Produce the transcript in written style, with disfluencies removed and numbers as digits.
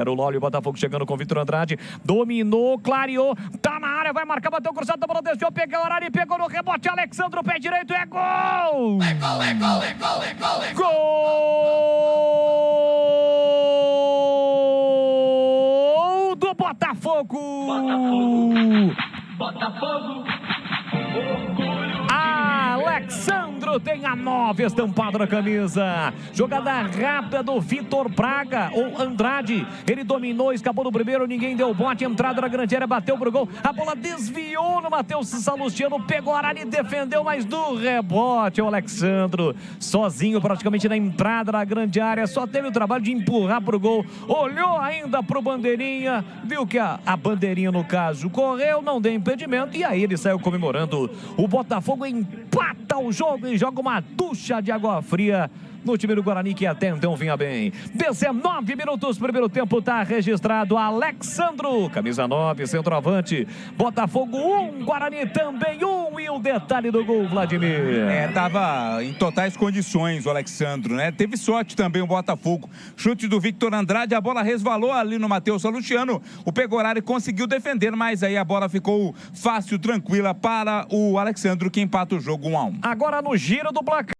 Era o Lólio, o Botafogo chegando com o Vitor Andrade. Dominou, clareou, tá na área, vai marcar, bateu cruzado, a bola desceu, pegou o horário, pegou no rebote, Alexandro, pé direito, é gol! É gol, é gol, é gol, é gol, é gol! Gol do Botafogo! Botafogo! Alexandro tem a 9 estampada na camisa. Jogada rápida do Vitor Braga, ou Andrade. Ele dominou, escapou no primeiro, ninguém deu bote. Entrada na grande área, bateu pro gol. A bola desviou no Matheus Salustiano, pegou a área e defendeu, mas do rebote o Alexandro. Sozinho praticamente na entrada na grande área, só teve o trabalho de empurrar pro gol. Olhou ainda pro bandeirinha, viu que a bandeirinha no caso correu, não deu impedimento e aí ele saiu comemorando. O Botafogo empata o jogo e joga uma ducha de água fria no time do Guarani, que até então vinha bem. 19 minutos, primeiro tempo, tá registrado Alexandro, camisa 9, centroavante. Botafogo 1, Guarani também 1, e o detalhe do gol, Vladimir. Tava em totais condições o Alexandro, né? Teve sorte também o Botafogo. Chute do Victor Andrade, a bola resvalou ali no Matheus Salustiano. O Pegorari conseguiu defender, mas aí a bola ficou fácil, tranquila para o Alexandro, que empata o jogo 1-1. Agora no giro do placar.